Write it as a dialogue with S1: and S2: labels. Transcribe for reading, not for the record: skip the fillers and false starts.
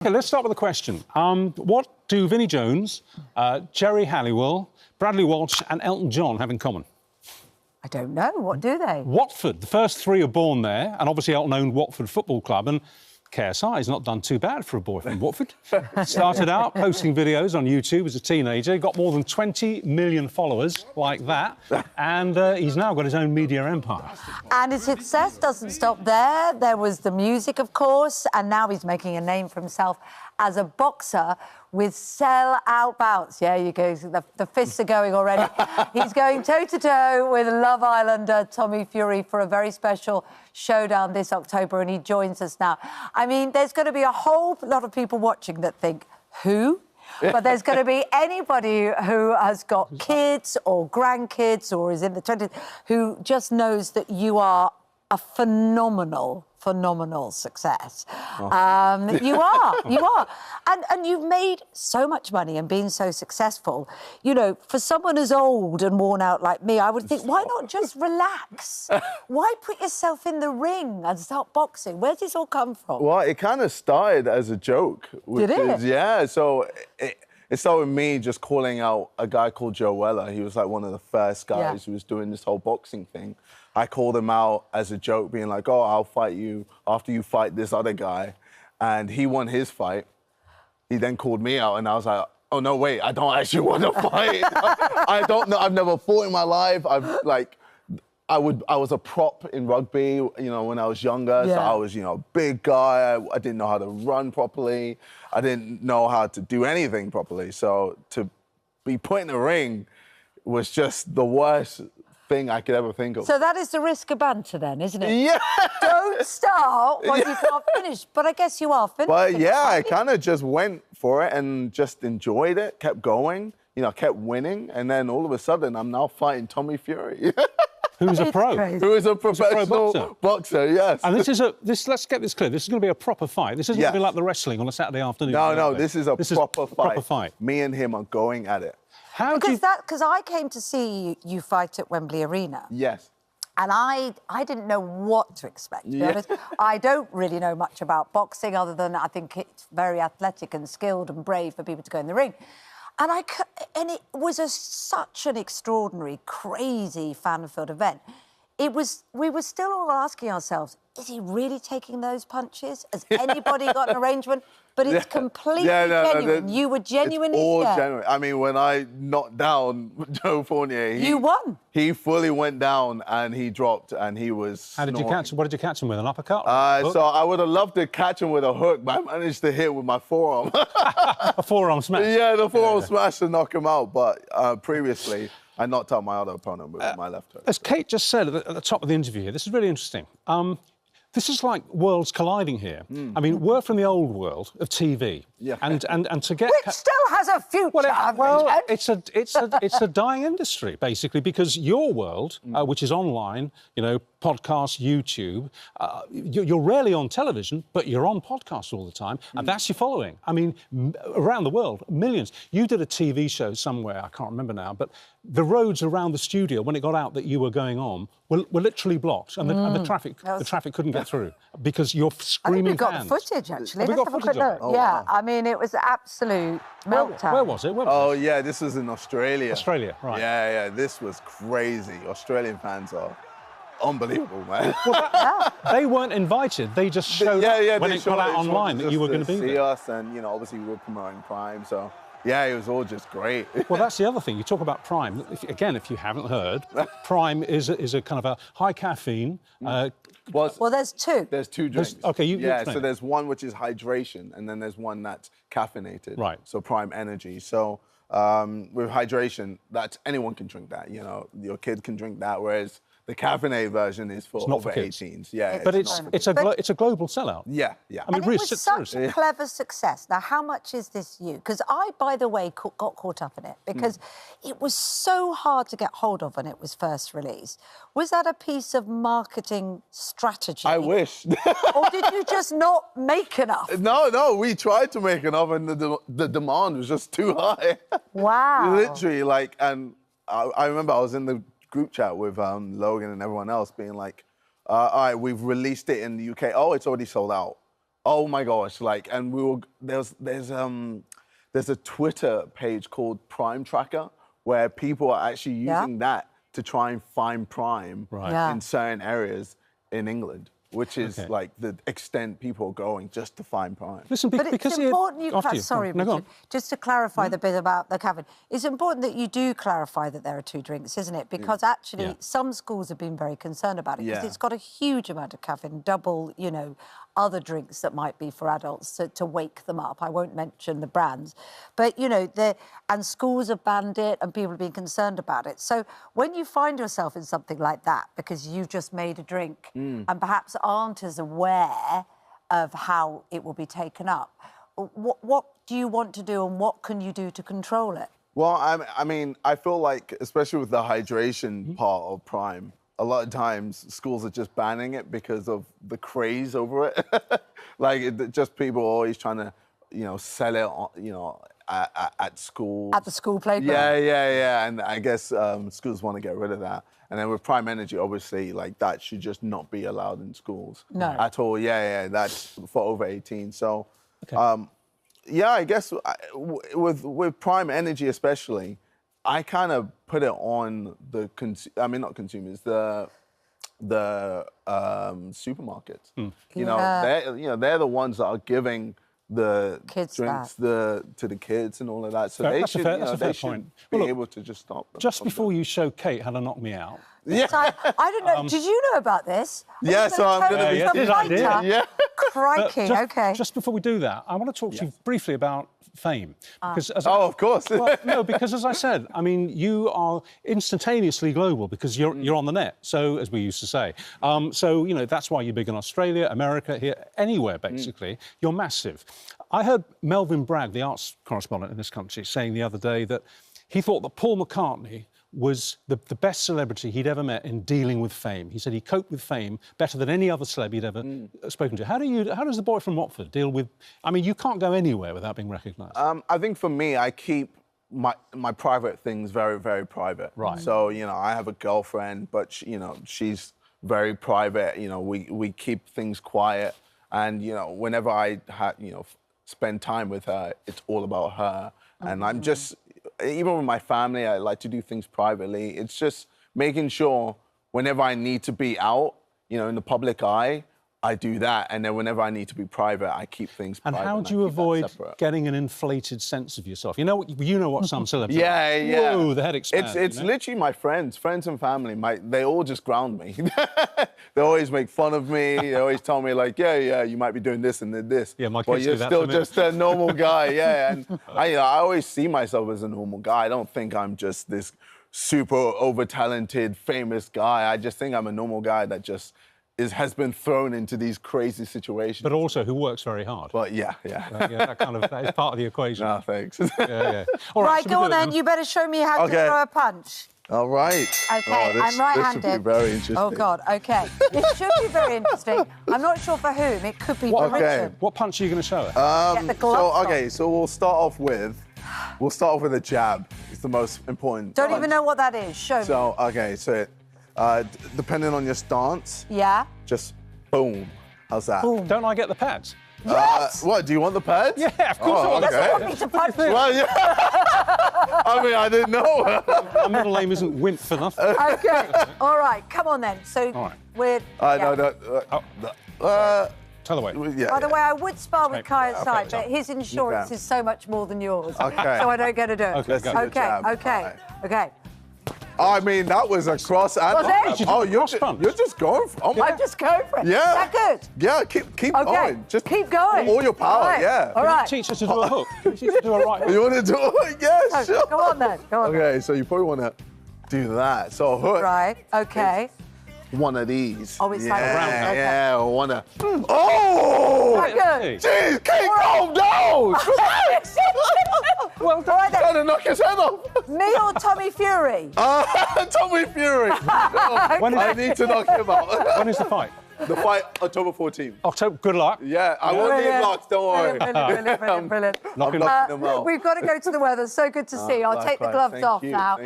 S1: Okay, let's start with a question. What do Vinnie Jones, Jerry Halliwell, Bradley Walsh and Elton John have in common?
S2: I don't know. What do they?
S1: Watford. The first three are born there, and obviously Elton owned Watford Football Club, and KSI has not done too bad for a boy from Watford. Started out posting videos on YouTube as a teenager, got more than 20 million followers like that, and he's now got his own media empire.
S2: And his success doesn't stop there. There was the music, of course, and now he's making a name for himself as a boxer with sell-out bouts. Yeah, you go. The fists are going already. He's going toe-to-toe with Love Islander Tommy Fury for a very special showdown this October, and he joins us now. I mean, there's going to be a whole lot of people watching that think, who? But there's going to be anybody who has got kids or grandkids or is in the 20s who just knows that you are a phenomenal success. Oh. You are. And you've made so much money and been so successful. You know, for someone as old and worn out like me, I would think, why not just relax? Why put yourself in the ring and start boxing? Where does this all come from?
S3: Well, it kind of started as a joke.
S2: Did it?
S3: Yeah, so it started with me just calling out a guy called Joe Weller. He was like one of the first guys who was doing this whole boxing thing. I called him out as a joke, being like, oh, I'll fight you after you fight this other guy. And he won his fight. He then called me out, and I was like, oh, no, wait, I don't actually want to fight. I don't know. I've never fought in my life. I was a prop in rugby, you know, when I was younger. Yeah. So I was, you know, a big guy. I didn't know how to run properly. I didn't know how to do anything properly. So to be put in the ring was just the worst thing I could ever think of.
S2: So that is the risk of banter then, isn't it?
S3: Yeah.
S2: Don't start when you can't finish. But I guess you are finished.
S3: But yeah, I kind of just went for it and just enjoyed it, kept going, you know, kept winning. And then all of a sudden, I'm now fighting Tommy Fury.
S1: Who's a pro?
S3: Who is a professional boxer, yes.
S1: And let's get this clear, this is going to be a proper fight. This isn't going to be like the wrestling on a Saturday afternoon.
S3: No, this is a proper fight. Me and him are going at it.
S2: Because I came to see you fight at Wembley Arena.
S3: Yes.
S2: And I didn't know what to expect, to be honest. I don't really know much about boxing other than I think it's very athletic and skilled and brave for people to go in the ring. And it was such an extraordinary, crazy, fan-filled event. We were still all asking ourselves, is he really taking those punches? Has anybody got an arrangement? But it's completely genuine. You were genuinely
S3: all genuine. I mean, when I knocked down Joe Fournier,
S2: you won.
S3: He fully went down and he dropped and he was
S1: How did you catch him? What did you catch him with? An uppercut?
S3: So I would have loved to catch him with a hook, but I managed to hit with my forearm.
S1: A forearm smash?
S3: Yeah, the forearm smash to knock him out. But previously, I knocked out my other opponent with my left hook.
S1: As Kate just said at the top of the interview here, this is really interesting. This is like worlds colliding here. I mean, we're from the old world of TV, and to get
S2: which still has a future.
S1: Well, it's a dying industry basically because your world, which is online, you know, podcasts, YouTube, you're rarely on television, but you're on podcasts all the time, and that's your following. I mean, around the world, millions. You did a TV show somewhere, I can't remember now, but the roads around the studio when it got out that you were going on were literally blocked, and the traffic couldn't get through because you're screaming.
S2: I think we've got the footage actually. Let's have a quick look. Oh, yeah, wow. I mean, it was absolute meltdown.
S1: Where was it?
S3: Yeah, this was in Australia.
S1: Australia, right?
S3: Yeah, this was crazy. Australian fans are unbelievable, man.
S1: Well, they weren't invited. They just showed up when it got out online that you were going to be there.
S3: See us, and you know, obviously we were promoting Prime, so. Yeah, it was all just great.
S1: Well, that's the other thing. You talk about Prime. If you haven't heard, Prime is a kind of a high caffeine.
S2: Well, there's two.
S3: There's two drinks.
S1: Okay, you
S3: so there's one which is hydration, and then there's one that's caffeinated.
S1: Right.
S3: So Prime Energy. So with hydration, anyone can drink that. You know, your kid can drink that, whereas the caffeinated version is for over 18s. Yeah,
S1: but it's a global sellout.
S3: Yeah.
S2: I mean, it was such a clever success. Now, how much is this you? Because I, by the way, got caught up in it because it was so hard to get hold of when it was first released. Was that a piece of marketing strategy?
S3: I wish.
S2: Or did you just not make enough?
S3: No, we tried to make enough, and the demand was just too high.
S2: Wow.
S3: Literally, and I remember I was in the group chat with Logan and everyone else being like, all right, we've released it in the UK. Oh, it's already sold out. Oh my gosh! Like, and there's a Twitter page called Prime Tracker where people are actually using that to try and find Prime in certain areas in England, which is like the extent people are going just to find Prime.
S1: Listen,
S2: but
S1: because
S2: it's important sorry,
S1: no,
S2: Richard, just to clarify the bit about the caffeine. It's important that you do clarify that there are 2 drinks, isn't it? Because actually some schools have been very concerned about it because it's got a huge amount of caffeine, double, you know, other drinks that might be for adults to wake them up. I won't mention the brands. But, you know, and schools have banned it and people have been concerned about it. So when you find yourself in something like that because you've just made a drink and perhaps aren't as aware of how it will be taken up, what do you want to do and what can you do to control it?
S3: Well, I mean, I feel like, especially with the hydration part of Prime, a lot of times schools are just banning it because of the craze over it. Like, just people are always trying to, you know, sell it, you know, at school.
S2: At the school playground?
S3: Yeah. And I guess schools want to get rid of that. And then with Prime Energy, obviously, like, that should just not be allowed in schools.
S2: No.
S3: At all. Yeah, that's for over 18. So, yeah, I guess with Prime Energy especially, I kind of put it on the not consumers, the supermarkets. You know, they're the ones that are giving the
S2: kids
S3: drinks to the kids and all of that. So they should,
S1: that's a fair
S3: should
S1: point.
S3: be
S1: Well, look,
S3: able to just stop them.
S1: Just before you show Kate how to knock me out.
S3: Yeah.
S2: I don't know. Did you know about this?
S3: Yeah, so I'm going to be...
S1: Yes, I did.
S3: Yeah.
S2: Crikey, okay.
S1: Just before we do that, I want to talk to you briefly about fame. Because
S3: of course.
S1: Well, no, because as I said, I mean, you are instantaneously global because you're on the net, so, as we used to say. So, you know, that's why you're big in Australia, America, here, anywhere, basically. You're massive. I heard Melvin Bragg, the arts correspondent in this country, saying the other day that he thought that Paul McCartney was the best celebrity he'd ever met in dealing with fame. He said he coped with fame better than any other celeb he'd ever spoken to. How does the boy from Watford deal with... I mean, you can't go anywhere without being recognised.
S3: I think for me, I keep my private things very, very private.
S1: Right.
S3: So, you know, I have a girlfriend, but, she's very private. You know, we keep things quiet. And, you know, whenever I spend time with her, it's all about her. And I'm just... Even with my family, I like to do things privately. It's just making sure whenever I need to be out, you know, in the public eye, I do that. And then whenever I need to be private, I keep things private.
S1: And how do you avoid getting an inflated sense of yourself? You know what some celebrities
S3: Yeah.
S1: Whoa, the head expands.
S3: It's literally my friends and family. They all just ground me. They always make fun of me. They always tell me, like, yeah, you might be doing this and this.
S1: Yeah, my kids
S3: but you're
S1: do that
S3: still
S1: to me.
S3: just a normal guy, yeah. And I always see myself as a normal guy. I don't think I'm just this super over-talented, famous guy. I just think I'm a normal guy that just has been thrown into these crazy situations.
S1: But also who works very hard.
S3: But yeah.
S1: That is part of the equation.
S3: No, thanks.
S1: Yeah.
S2: All right, go on then. You better show me how to throw a punch.
S3: All right.
S2: OK, I'm right-handed.
S3: This should be very interesting.
S2: Oh, God, OK. This should be very interesting. I'm not sure for whom. It could be for Richard.
S1: What punch are you going to show us?
S2: Get the gloves
S3: so we'll start off with a jab. It's the most important.
S2: Don't even know what that is. Show me.
S3: So, OK, so depending on your stance, just boom. How's that?
S2: Boom.
S1: Don't I get the pads?
S2: Yes!
S3: What, do you want the pads?
S1: Yeah, of course.
S3: Oh,
S2: He doesn't want me to punch you.
S3: Well, yeah. I mean, I didn't know.
S1: My middle name isn't Wimp for nothing.
S2: OK, all right, come on then. So we're...
S3: No.
S1: Tell the way.
S3: Yeah,
S2: By the way, I would spar with KSI,
S1: Okay,
S2: but his insurance is so much more than yours.
S3: Okay.
S2: So I don't get to do it.
S3: Okay. I mean, that was a cross and...
S2: Was it?
S3: Oh, you're just going for it.
S2: I'm just going for it.
S3: Yeah.
S2: Is that good?
S3: Yeah, keep going. Just
S2: keep going.
S3: All your power,
S2: All right.
S3: yeah.
S2: All right.
S1: Teach us to do a hook. Teach us to do a right hook.
S3: You want to do it? Yeah, sure.
S2: Go on then. Go on.
S3: Okay, so you probably want to do that. So hook.
S2: Right, OK.
S3: One of these.
S2: Oh, it's like a round. Okay.
S3: Yeah, one of... Oh!
S2: Is that good?
S3: Jeez, keep calm down!
S2: Well done. All right, then.
S3: Trying to knock his head off.
S2: Me or Tommy Fury?
S3: Tommy Fury. I need to knock him out.
S1: When is the fight?
S3: The fight, October 14th.
S1: October, good luck.
S3: Yeah, I won't need locks, don't worry.
S2: Brilliant.
S3: I'm knocking him out.
S2: We've got to go to the weather. So good to see you. I'll take the gloves off now.